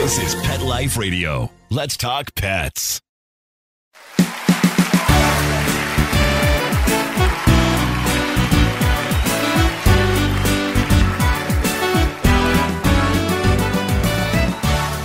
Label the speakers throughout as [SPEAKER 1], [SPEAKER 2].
[SPEAKER 1] This is Pet Life Radio. Let's talk pets.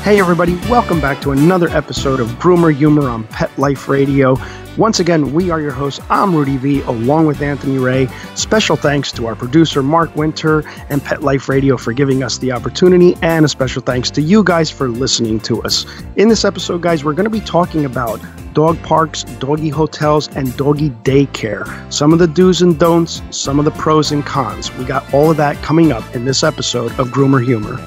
[SPEAKER 2] Hey everybody, welcome back to another episode of Groomer Humor on Pet Life Radio. Once again, we are your hosts. I'm Rudy V, along with Anthony Ray. Special thanks to our producer, Mark Winter, and Pet Life Radio for giving us the opportunity, and a special thanks to you guys for listening to us. In this episode, guys, we're going to be talking about dog parks, doggy hotels, and doggy daycare. Some of the do's and don'ts, some of the pros and cons. We got all of that coming up in this episode of Groomer Humor.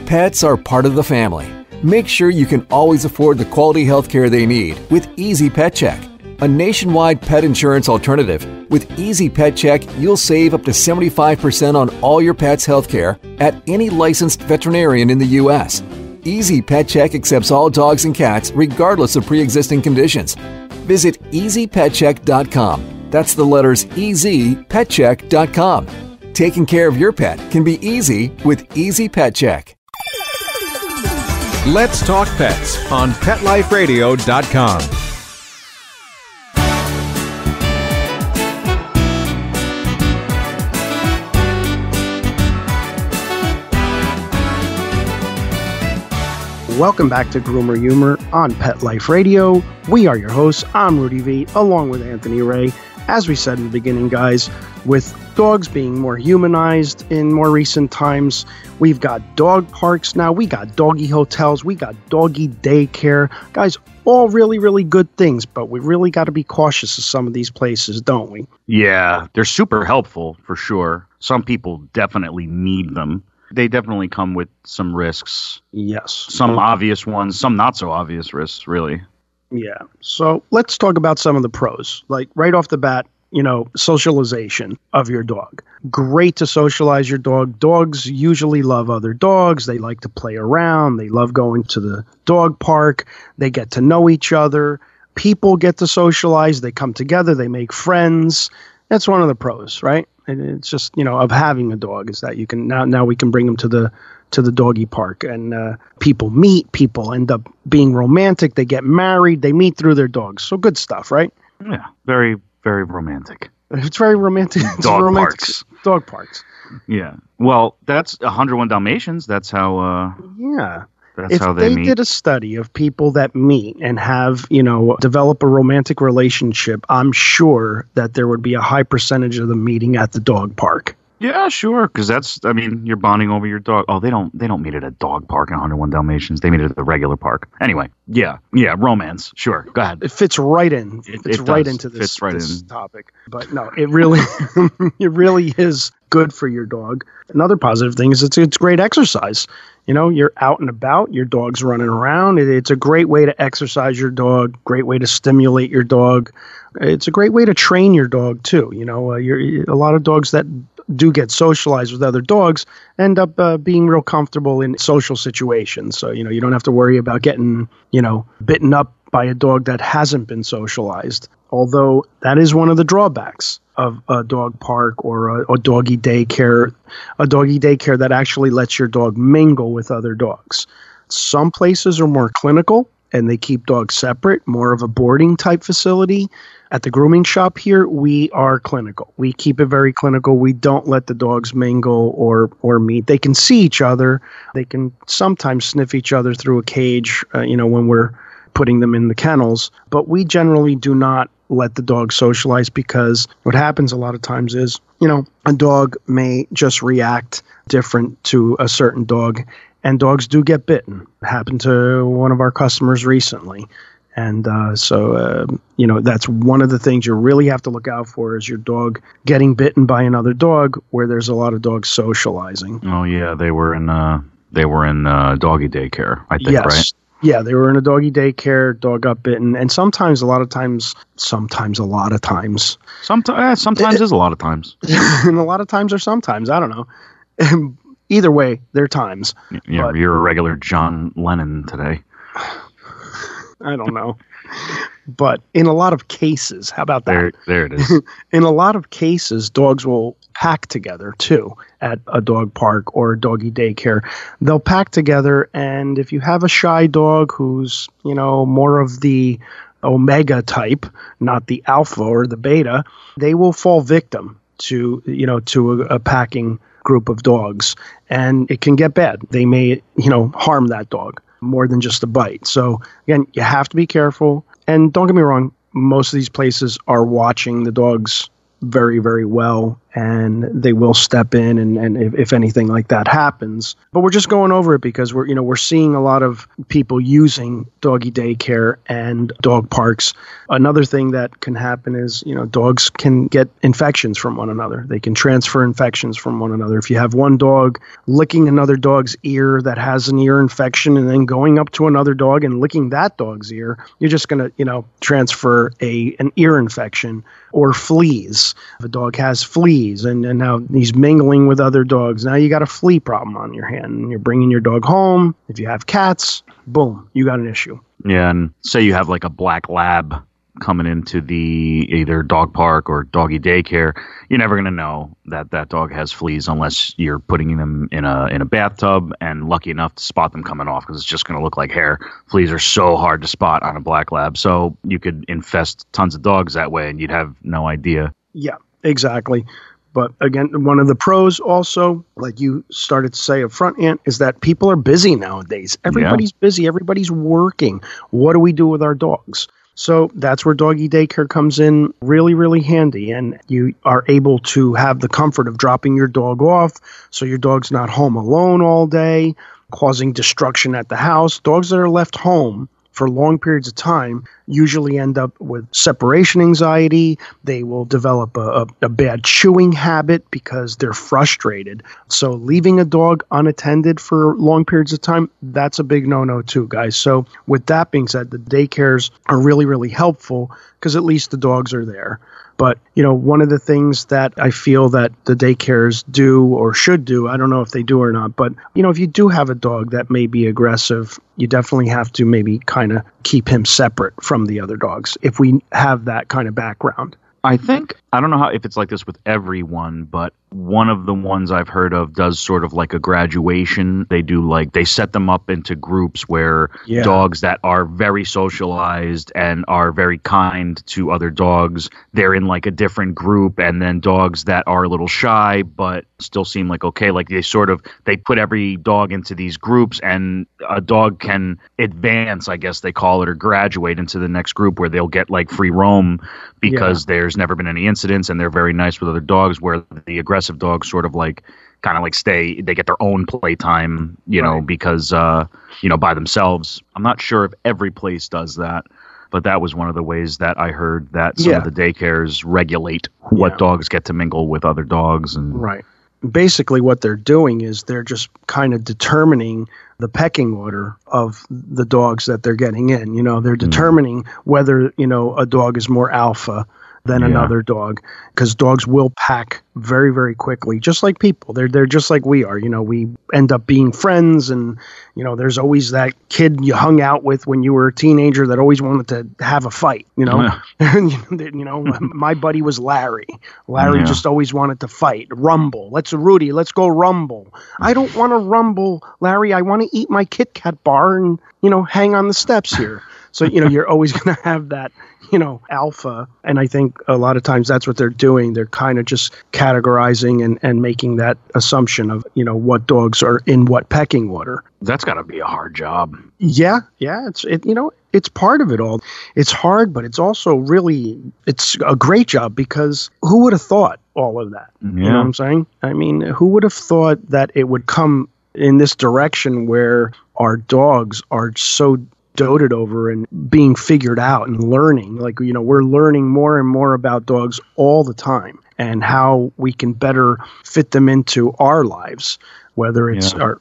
[SPEAKER 3] Pets are part of the family. Make sure you can always afford the quality health care they need with Easy Pet Check, a nationwide pet insurance alternative. With Easy Pet Check, you'll save up to 75% on all your pet's health care at any licensed veterinarian in the U.S. Easy Pet Check accepts all dogs and cats regardless of pre-existing conditions. Visit EasyPetCheck.com. That's the letters EasyPetCheck.com. Taking care of your pet can be easy with Easy Pet Check.
[SPEAKER 4] Let's Talk Pets on PetLifeRadio.com.
[SPEAKER 2] Welcome back to Groomer Humor on Pet Life Radio. We are your hosts. I'm Rudy V, along with Anthony Ray. As we said in the beginning, guys, with dogs being more humanized in more recent times, we've got dog parks now, we got doggy hotels, we got doggy daycare. Guys, all really, really good things, but we really got to be cautious of some of these places, don't we?
[SPEAKER 5] Yeah, they're super helpful for sure. Some people definitely need them. They definitely come with some risks.
[SPEAKER 2] Yes.
[SPEAKER 5] Some obvious ones, some not so obvious risks, really.
[SPEAKER 2] Yeah. So let's talk about some of the pros. Like right off the bat, socialization of your dog. Great to socialize your dog. Dogs usually love other dogs. They like to play around. They love going to the dog park. They get to know each other. People get to socialize. They come together. They make friends. That's one of the pros, right? And it's just, of having a dog is that you can now we can bring them to the doggy park, and people meet, people end up being romantic, they get married, they meet through their dogs. So good stuff, right?
[SPEAKER 5] Yeah, very, very romantic.
[SPEAKER 2] It's very romantic.
[SPEAKER 5] Parks.
[SPEAKER 2] Dog parks.
[SPEAKER 5] Yeah. Well, that's 101 Dalmatians. That's how that's how they meet. If they did
[SPEAKER 2] a study of people that meet and have, develop a romantic relationship, I'm sure that there would be a high percentage of them meeting at the dog park.
[SPEAKER 5] Yeah, sure, because you're bonding over your dog. Oh, they don't meet at a dog park in 101 Dalmatians. They meet at the regular park. Anyway, yeah, romance. Sure, go ahead.
[SPEAKER 2] It fits right in. It right into this topic. But no, it really, it really is good for your dog. Another positive thing is it's great exercise. You're out and about. Your dog's running around. It's a great way to exercise your dog. Great way to stimulate your dog. It's a great way to train your dog too. A lot of dogs that do get socialized with other dogs end up being real comfortable in social situations. So, you don't have to worry about getting, bitten up by a dog that hasn't been socialized. Although that is one of the drawbacks of a dog park or a doggy daycare that actually lets your dog mingle with other dogs. Some places are more clinical and they keep dogs separate, more of a boarding type facility. At the grooming shop here, we are clinical. We keep it very clinical. We don't let the dogs mingle or meet. They can see each other. They can sometimes sniff each other through a cage, when we're putting them in the kennels. But we generally do not let the dog socialize because what happens a lot of times is, a dog may just react different to a certain dog, and dogs do get bitten. It happened to one of our customers recently. And so that's one of the things you really have to look out for is your dog getting bitten by another dog where there's a lot of dogs socializing.
[SPEAKER 5] Oh, yeah. They were in doggy daycare, I think,
[SPEAKER 2] yes.
[SPEAKER 5] Right?
[SPEAKER 2] Yeah, they were in a doggy daycare, dog got bitten. And sometimes is a lot of times.
[SPEAKER 5] Sometimes is a lot of times. And a
[SPEAKER 2] lot of times are sometimes. I don't know. Either way, they're times.
[SPEAKER 5] Yeah, but you're a regular John Lennon today.
[SPEAKER 2] I don't know. But in a lot of cases, how about that?
[SPEAKER 5] There it is.
[SPEAKER 2] In a lot of cases, dogs will pack together too at a dog park or a doggy daycare. They'll pack together, and if you have a shy dog who's, more of the omega type, not the alpha or the beta, they will fall victim to a packing group of dogs, and it can get bad. They may, harm that dog more than just a bite. So again, you have to be careful. And don't get me wrong, most of these places are watching the dogs very, very well, and they will step in and if anything like that happens. But we're just going over it because we're seeing a lot of people using doggy daycare and dog parks. Another thing that can happen is, dogs can get infections from one another. They can transfer infections from one another. If you have one dog licking another dog's ear that has an ear infection and then going up to another dog and licking that dog's ear, you're just going to, transfer an ear infection. Or fleas. If a dog has fleas and now he's mingling with other dogs, now you got a flea problem on your hand and you're bringing your dog home. If you have cats, boom, you got an issue.
[SPEAKER 5] Yeah, and say you have like a black lab coming into the either dog park or doggy daycare, you're never going to know that dog has fleas unless you're putting them in a bathtub and lucky enough to spot them coming off, because it's just going to look like hair. Fleas are so hard to spot on a black lab, so you could infest tons of dogs that way and you'd have no idea.
[SPEAKER 2] Yeah, exactly. But again, one of the pros also, like you started to say up front, Ant, is that people are busy nowadays. Everybody's busy. Everybody's working. What do we do with our dogs? So that's where doggy daycare comes in really, really handy. And you are able to have the comfort of dropping your dog off so your dog's not home alone all day, causing destruction at the house. Dogs that are left home for long periods of time usually end up with separation anxiety. They will develop a bad chewing habit because they're frustrated. So leaving a dog unattended for long periods of time, that's a big no-no too, guys. So with that being said, the daycares are really, really helpful because at least the dogs are there. But, one of the things that I feel that the daycares do or should do, I don't know if they do or not, but, if you do have a dog that may be aggressive, you definitely have to maybe kind of keep him separate from the other dogs if we have that kind of background.
[SPEAKER 5] I don't know if it's like this with everyone, but one of the ones I've heard of does sort of like a graduation. They set them up into groups where dogs that are very socialized and are very kind to other dogs, they're in like a different group. And then dogs that are a little shy, but still seem like okay. Like they put every dog into these groups and a dog can advance, I guess they call it, or graduate into the next group where they'll get like free roam because there's never been any incidents and they're very nice with other dogs, where the aggressive dogs sort of like kind of like they get their own playtime, because, by themselves. I'm not sure if every place does that, but that was one of the ways that I heard that some of the daycares regulate what dogs get to mingle with other dogs. And
[SPEAKER 2] right. Basically what they're doing is they're just kind of determining the pecking order of the dogs that they're getting in. They're determining whether, a dog is more alpha than another dog, because dogs will pack very, very quickly, just like people. They're just like we are. We end up being friends, and there's always that kid you hung out with when you were a teenager that always wanted to have a fight. My buddy was Larry. Larry just always wanted to fight, rumble. Let's go rumble. I don't want to rumble, Larry. I want to eat my Kit Kat bar and hang on the steps here. So you're always going to have that alpha. And I think a lot of times that's what they're doing. They're kind of just categorizing and making that assumption of, what dogs are in what pecking order.
[SPEAKER 5] That's got to be a hard job.
[SPEAKER 2] Yeah. It's part of it all. It's hard, but it's also it's a great job, because who would have thought all of that?
[SPEAKER 5] Yeah.
[SPEAKER 2] You know what I'm saying? I mean, who would have thought that it would come in this direction where our dogs are so doted over and being figured out and learning? Like, we're learning more and more about dogs all the time and how we can better fit them into our lives, whether it's our,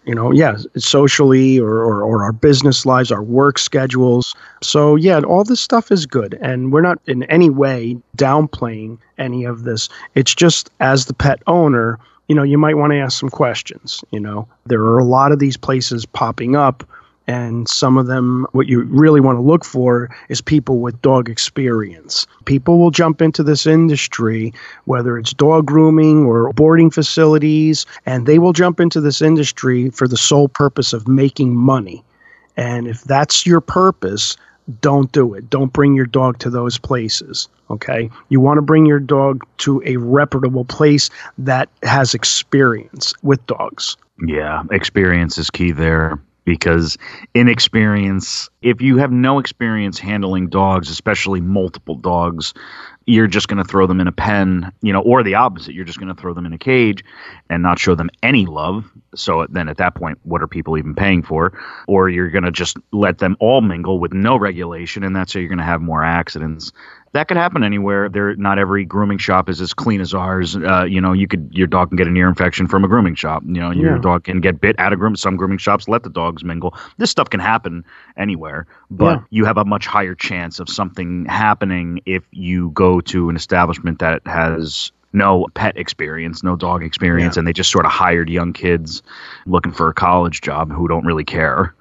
[SPEAKER 2] socially or our business lives, our work schedules. So all this stuff is good. And we're not in any way downplaying any of this. It's just, as the pet owner, you might want to ask some questions. There are a lot of these places popping up, And some of them, what you really want to look for is people with dog experience. People will jump into this industry, whether it's dog grooming or boarding facilities, and they will jump into this industry for the sole purpose of making money. And if that's your purpose, don't do it. Don't bring your dog to those places, okay? You want to bring your dog to a reputable place that has experience with dogs.
[SPEAKER 5] Yeah, experience is key there. Because inexperience, if you have no experience handling dogs, especially multiple dogs, you're just going to throw them in a pen, or the opposite. You're just going to throw them in a cage and not show them any love. So then at that point, what are people even paying for? Or you're going to just let them all mingle with no regulation, and that's how you're going to have more accidents. That could happen anywhere. Not every grooming shop is as clean as ours. Your dog can get an ear infection from a grooming shop. Your dog can get bit at a groom. Some grooming shops let the dogs mingle. This stuff can happen anywhere, but you have a much higher chance of something happening if you go to an establishment that has no pet experience, no dog experience, and they just sort of hired young kids looking for a college job who don't really care.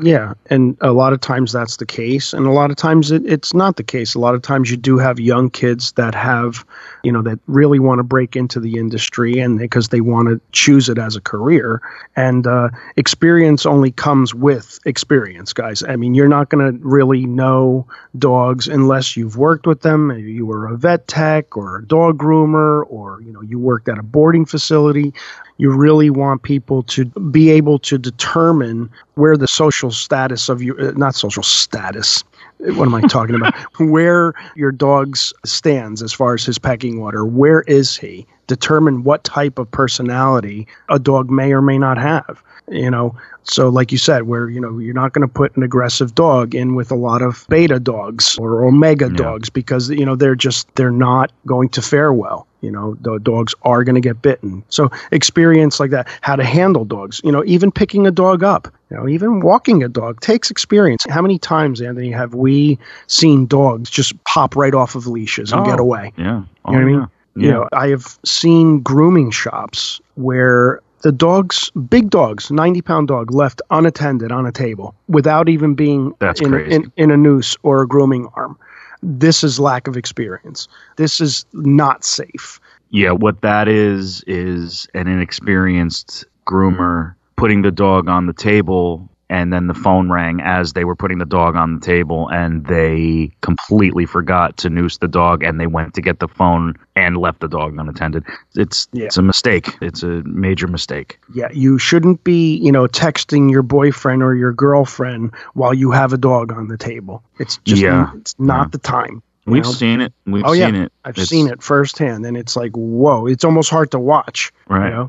[SPEAKER 2] Yeah, and a lot of times that's the case, and a lot of times it's not the case. A lot of times you do have young kids that have, that really want to break into the industry, and because they want to choose it as a career. And experience only comes with experience, guys. I mean, you're not going to really know dogs unless you've worked with them. Maybe you were a vet tech or a dog groomer, or you worked at a boarding facility. You really want people to be able to determine where the social status of your, not social status, what am I talking about? Where your dog stands as far as his pecking order. Where is he? Determine what type of personality a dog may or may not have. So like you said, where, you're not going to put an aggressive dog in with a lot of beta dogs or omega dogs because, they're not going to fare well. The dogs are going to get bitten. So experience like that, how to handle dogs, even picking a dog up, even walking a dog takes experience. How many times, Anthony, have we seen dogs just pop right off of leashes and get away?
[SPEAKER 5] Yeah.
[SPEAKER 2] You know what I mean? Yeah. I have seen grooming shops where the dogs, big dogs, 90-pound dog left unattended on a table without even being in a noose or a grooming arm. This is lack of experience. This is not safe.
[SPEAKER 5] Yeah, what that is an inexperienced groomer putting the dog on the table, and then the phone rang as they were putting the dog on the table, and they completely forgot to noose the dog, and they went to get the phone and left the dog unattended. It's a mistake. It's a major mistake.
[SPEAKER 2] Yeah, you shouldn't be, texting your boyfriend or your girlfriend while you have a dog on the table. It's just it's not the time.
[SPEAKER 5] We've seen it.
[SPEAKER 2] I've seen it firsthand, and it's like, whoa, it's almost hard to watch.
[SPEAKER 5] Right.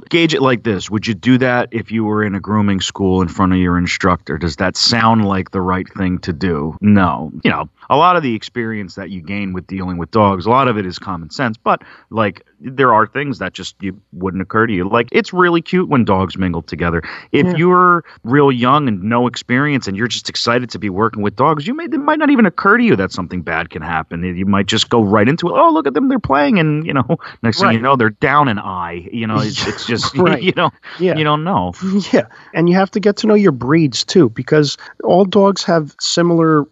[SPEAKER 5] Gauge it like this. Would you do that if you were in a grooming school in front of your instructor? Does that sound like the right thing to do? No. A lot of the experience that you gain with dealing with dogs, a lot of it is common sense, but there are things that just wouldn't occur to you. Like, it's really cute when dogs mingle together. If you're real young and no experience and you're just excited to be working with dogs, it might not even occur to you that something bad can happen. You might just go right into it. Oh, look at them, they're playing, and next thing you know, they're down an eye. It's just you don't know.
[SPEAKER 2] Yeah, and you have to get to know your breeds too, because all dogs have similar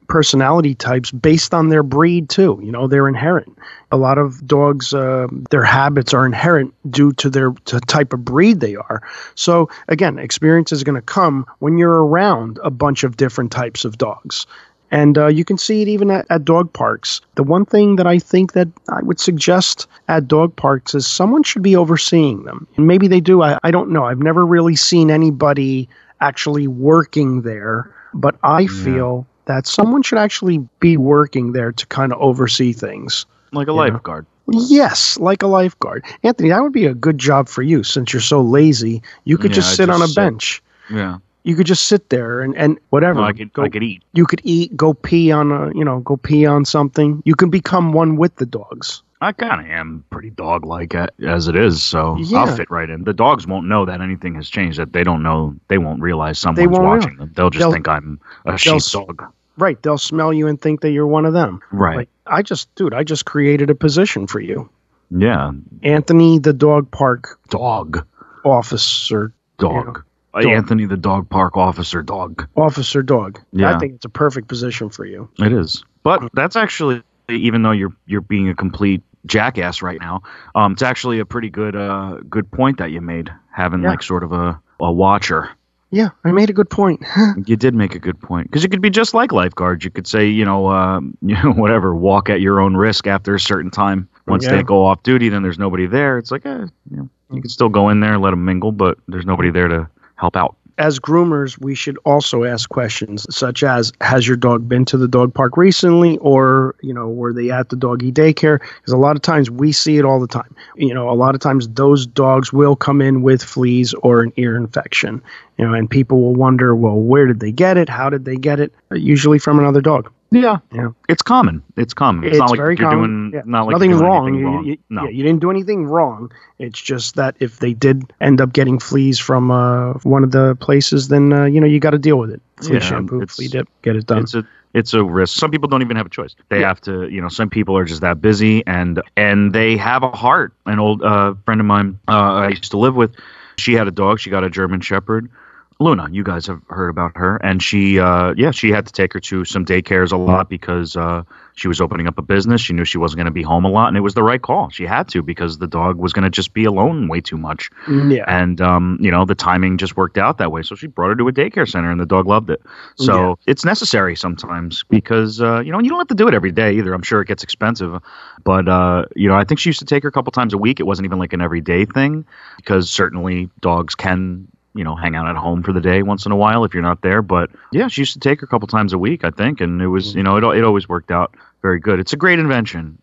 [SPEAKER 2] personality types based on their breed too. They're inherent. A lot of dogs, their habits are inherent due to the type of breed they are. So again, experience is going to come when you're around a bunch of different types of dogs. And you can see it even at dog parks. The one thing that I think that I would suggest at dog parks is someone should be overseeing them. And maybe they do. I don't know. I've never really seen anybody actually working there. But I feel that someone should actually be working there to kind of oversee things.
[SPEAKER 5] Like a lifeguard.
[SPEAKER 2] Yes, like a lifeguard. Anthony, that would be a good job for you since you're so lazy. You could just sit on a bench.
[SPEAKER 5] Yeah.
[SPEAKER 2] You could just sit there and whatever.
[SPEAKER 5] No, I could eat.
[SPEAKER 2] You could eat, go pee on something. You can become one with the dogs.
[SPEAKER 5] I kind of am pretty dog-like as it is, so I'll fit right in. The dogs won't know that anything has changed, that they don't know, they won't realize someone's watching them. They'll just think I'm a sheepdog.
[SPEAKER 2] Right, they'll smell you and think that you're one of them.
[SPEAKER 5] Right.
[SPEAKER 2] I just created a position for you.
[SPEAKER 5] Yeah.
[SPEAKER 2] Anthony, the dog park
[SPEAKER 5] dog
[SPEAKER 2] officer.
[SPEAKER 5] Dog. Anthony the dog park officer dog.
[SPEAKER 2] Officer dog.
[SPEAKER 5] Yeah.
[SPEAKER 2] I think it's a perfect position for you.
[SPEAKER 5] It is. But that's actually, even though you're being a complete jackass right now, it's actually a pretty good point that you made, having like sort of a watcher.
[SPEAKER 2] Yeah, I made a good point.
[SPEAKER 5] You did make a good point, because it could be just like lifeguards. You could say, whatever, walk at your own risk after a certain time. Once they go off duty, then there's nobody there. It's like, you can still go in there and let them mingle, but there's nobody there to help out.
[SPEAKER 2] As groomers, we should also ask questions such as, has your dog been to the dog park recently, or, were they at the doggy daycare? Because a lot of times we see it all the time. A lot of times those dogs will come in with fleas or an ear infection, and people will wonder, well, where did they get it? How did they get it? Usually from another dog.
[SPEAKER 5] Yeah. It's common. It's not like
[SPEAKER 2] very
[SPEAKER 5] you're
[SPEAKER 2] common.
[SPEAKER 5] doing not like
[SPEAKER 2] nothing
[SPEAKER 5] you're doing
[SPEAKER 2] wrong.
[SPEAKER 5] anything wrong. No.
[SPEAKER 2] You didn't do anything wrong. It's just that if they did end up getting fleas from one of the places, then you got to deal with it. Flea shampoo, flea dip, get it done.
[SPEAKER 5] It's a risk. Some people don't even have a choice. They have to, some people are just that busy, and they have a heart. An old friend of mine I used to live with, she had a dog. She got a German Shepherd. Luna, you guys have heard about her, and she had to take her to some daycares a lot because she was opening up a business. She knew she wasn't going to be home a lot, and it was the right call. She had to, because the dog was going to just be alone way too much. Yeah. And the timing just worked out that way. So she brought her to a daycare center, and the dog loved it. So it's necessary sometimes, because you don't have to do it every day either. I'm sure it gets expensive, but I think she used to take her a couple times a week. It wasn't even like an everyday thing, because certainly dogs can hang out at home for the day once in a while if you're not there. But yeah, she used to take her a couple times a week, I think. And it was, it always worked out very good. It's a great invention.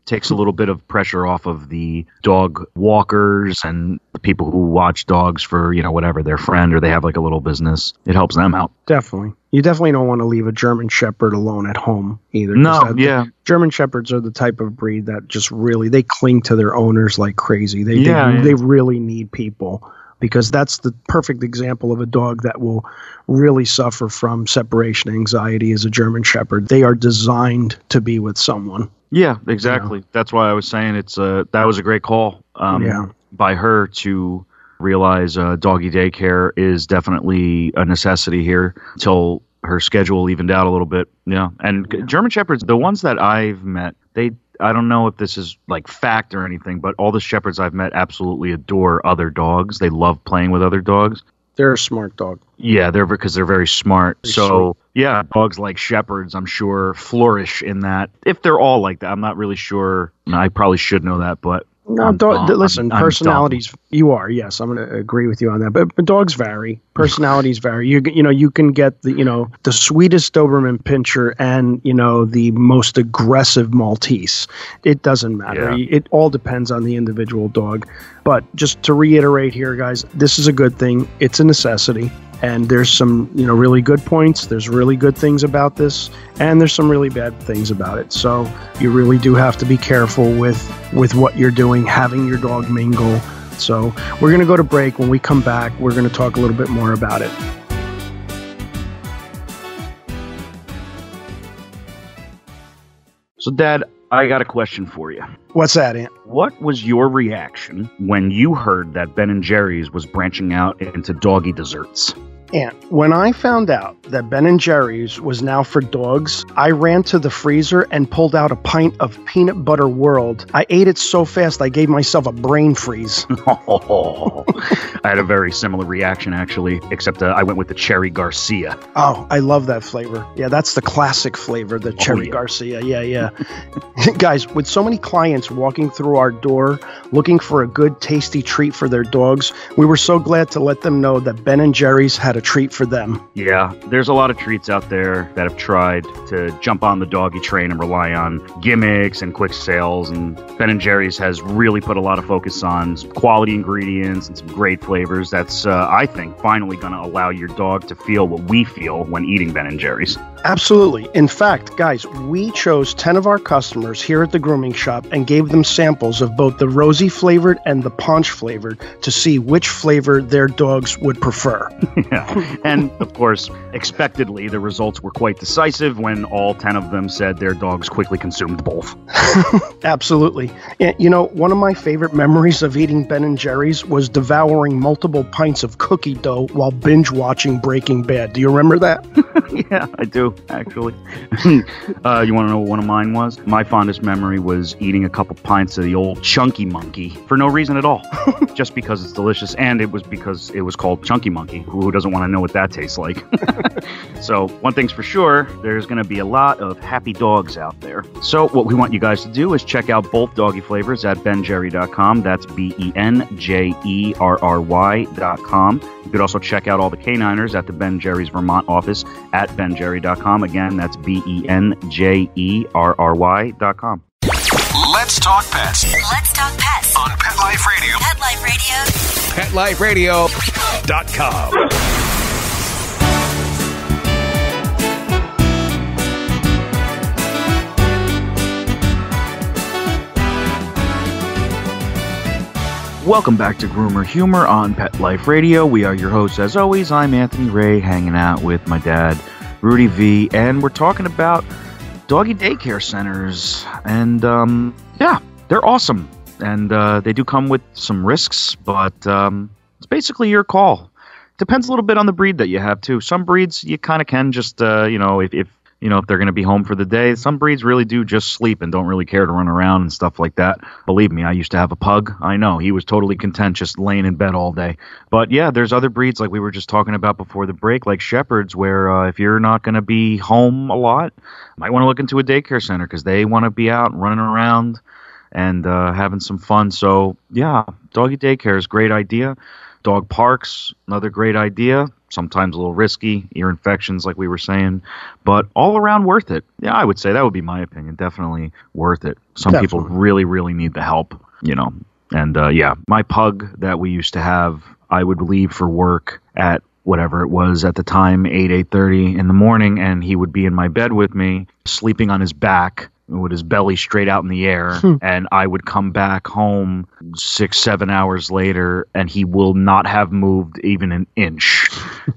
[SPEAKER 5] Takes a little bit of pressure off of the dog walkers and the people who watch dogs for, whatever, their friend, or they have like a little business. It helps them out.
[SPEAKER 2] Definitely. You definitely don't want to leave a German Shepherd alone at home either.
[SPEAKER 5] No,
[SPEAKER 2] German Shepherds are the type of breed that just really, they cling to their owners like crazy. They really need people, because that's the perfect example of a dog that will really suffer from separation anxiety as a German Shepherd. They are designed to be with someone.
[SPEAKER 5] Yeah, exactly. That's why I was saying that was a great call by her to realize doggy daycare is definitely a necessity here until her schedule evened out a little bit. Yeah. And German Shepherds, the ones that I've met, I don't know if this is like fact or anything, but all the Shepherds I've met absolutely adore other dogs. They love playing with other dogs.
[SPEAKER 2] They're a smart dog.
[SPEAKER 5] Yeah, because they're very smart. Yeah, dogs like Shepherds, I'm sure, flourish in that. If they're all like that, I'm not really sure. I probably should know that, but
[SPEAKER 2] no, listen, personalities. You are, yes, I'm going to agree with you on that. But dogs vary. Personalities vary. You can get the sweetest Doberman Pinscher and the most aggressive Maltese. It doesn't matter. Yeah. It all depends on the individual dog. But just to reiterate here, guys, this is a good thing. It's a necessity. And there's some, really good points. There's really good things about this, and there's some really bad things about it. So you really do have to be careful with what you're doing, having your dog mingle. So we're going to go to break. When we come back, we're going to talk a little bit more about it.
[SPEAKER 5] So, Dad, I got a question for you.
[SPEAKER 2] What's that, Ant?
[SPEAKER 5] What was your reaction when you heard that Ben & Jerry's was branching out into doggy desserts?
[SPEAKER 2] And when I found out that Ben & Jerry's was now for dogs, I ran to the freezer and pulled out a pint of Peanut Butter World. I ate it so fast I gave myself a brain freeze.
[SPEAKER 5] I had a very similar reaction, actually, except I went with the Cherry Garcia.
[SPEAKER 2] Oh, I love that flavor. Yeah, that's the classic flavor, the Cherry Garcia. Yeah. Guys, with so many clients walking through our door looking for a good, tasty treat for their dogs, we were so glad to let them know that Ben & Jerry's had a treat for them.
[SPEAKER 5] Yeah, there's a lot of treats out there that have tried to jump on the doggy train and rely on gimmicks and quick sales, and Ben & Jerry's has really put a lot of focus on some quality ingredients and some great flavors. That's, I think, finally going to allow your dog to feel what we feel when eating Ben & Jerry's.
[SPEAKER 2] Absolutely. In fact, guys, we chose 10 of our customers here at the grooming shop and gave them samples of both the rosy flavored and the paunch flavored to see which flavor their dogs would prefer.
[SPEAKER 5] Yeah. And of course, expectedly, the results were quite decisive when all 10 of them said their dogs quickly consumed both.
[SPEAKER 2] Absolutely. You know, one of my favorite memories of eating Ben & Jerry's was devouring multiple pints of cookie dough while binge watching Breaking Bad. Do you remember that?
[SPEAKER 5] Yeah, I do, actually. You want to know what one of mine was? My fondest memory was eating a couple pints of the old Chunky Monkey for no reason at all. Just because it's delicious, and it was because it was called Chunky Monkey. Who doesn't want to know what that tastes like? So, one thing's for sure, there's going to be a lot of happy dogs out there. So, what we want you guys to do is check out both doggy flavors at benjerry.com. That's BenJerry.com. You could also check out all the K9ers at the Ben Jerry's Vermont office at benjerry.com. Again, that's BenJerry.com.
[SPEAKER 1] Let's talk pets.
[SPEAKER 6] Let's talk pets
[SPEAKER 1] On Pet Life Radio.
[SPEAKER 6] Pet Life Radio.
[SPEAKER 1] PetLifeRadio.com.
[SPEAKER 5] Welcome back to Groomer Humor on Pet Life Radio. We are your hosts, as always. I'm Anthony Ray, hanging out with my dad, Rudy V, and we're talking about doggy daycare centers. And, yeah, they're awesome. And they do come with some risks, but it's basically your call. Depends a little bit on the breed that you have, too. Some breeds, you kind of can just, if they're going to be home for the day. Some breeds really do just sleep and don't really care to run around and stuff like that. Believe me, I used to have a pug. I know, he was totally content just laying in bed all day. But yeah, there's other breeds like we were just talking about before the break, like shepherds, where if you're not going to be home a lot, you might want to look into a daycare center because they want to be out and running around and having some fun. So yeah, doggy daycare is a great idea. Dog parks, another great idea. Sometimes a little risky, ear infections like we were saying, but all around worth it. Yeah, I would say that would be my opinion. Definitely worth it. Some people really, really need the help, And yeah, my pug that we used to have, I would leave for work at whatever it was at the time, 8:30 in the morning, and he would be in my bed with me, sleeping on his back, with his belly straight out in the air, and I would come back home 6-7 hours later, and he will not have moved even an inch.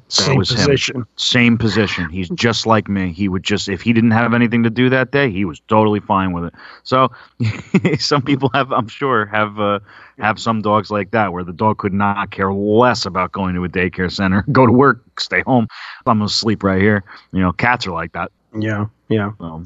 [SPEAKER 2] Same position.
[SPEAKER 5] Same position. He's just like me. He would just, if he didn't have anything to do that day, he was totally fine with it. So some people have some dogs like that, where the dog could not care less about going to a daycare center, go to work, stay home. I'm going to sleep right here. Cats are like that.
[SPEAKER 2] Yeah,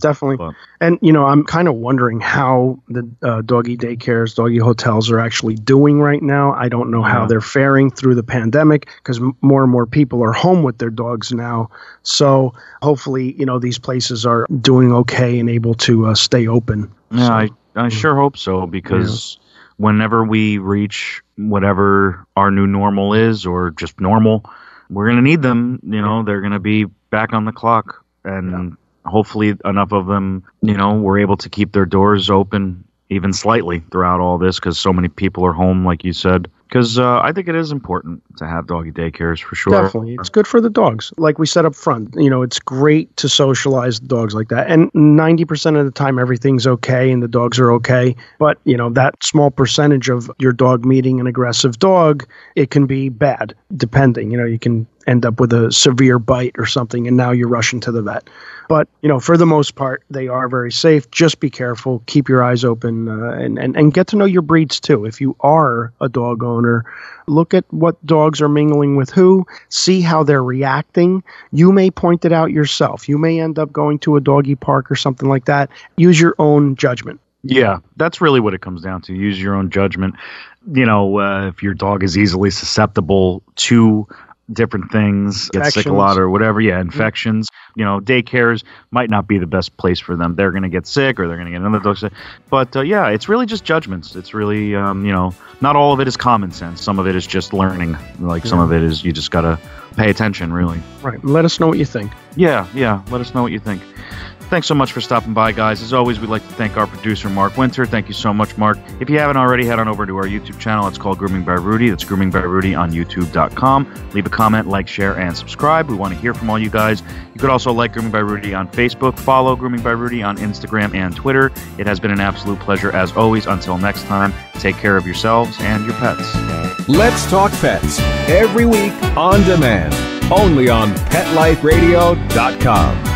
[SPEAKER 2] definitely. And, I'm kind of wondering how the doggy daycares, doggy hotels are actually doing right now. I don't know how they're faring through the pandemic because more and more people are home with their dogs now. So hopefully, these places are doing okay and able to stay open.
[SPEAKER 5] Yeah, so, I sure hope so, because whenever we reach whatever our new normal is, or just normal, we're going to need them. They're going to be back on the clock. And hopefully enough of them, were able to keep their doors open even slightly throughout all this, because so many people are home, like you said. Because I think it is important to have doggy daycares, for sure.
[SPEAKER 2] Definitely. It's good for the dogs. Like we said up front, it's great to socialize the dogs like that. And 90% of the time, everything's okay and the dogs are okay. But, that small percentage of your dog meeting an aggressive dog, it can be bad, depending. You can end up with a severe bite or something, and now you're rushing to the vet. But, for the most part, they are very safe. Just be careful. Keep your eyes open and get to know your breeds, too. If you are a dog owner, look at what dogs are mingling with who, see how they're reacting. You may point it out yourself. You may end up going to a doggy park or something like that. Use your own judgment.
[SPEAKER 5] Yeah, that's really what it comes down to. Use your own judgment. If your dog is easily susceptible to different things, get sick a lot or whatever. Yeah, infections. Daycares might not be the best place for them. They're going to get sick, or they're going to get another dog sick. But yeah, it's really just judgments. It's really, not all of it is common sense. Some of it is just learning. Some of it is you just got to pay attention, really.
[SPEAKER 2] Right. Let us know what you think.
[SPEAKER 5] Yeah. Let us know what you think. Thanks so much for stopping by, guys. As always, we'd like to thank our producer, Mark Winter. Thank you so much, Mark. If you haven't already, head on over to our YouTube channel. It's called Grooming by Rudy. That's Grooming by Rudy on YouTube.com. Leave a comment, like, share, and subscribe. We want to hear from all you guys. You could also like Grooming by Rudy on Facebook. Follow Grooming by Rudy on Instagram and Twitter. It has been an absolute pleasure, as always. Until next time, take care of yourselves and your pets.
[SPEAKER 4] Let's Talk Pets, every week on demand, only on PetLifeRadio.com.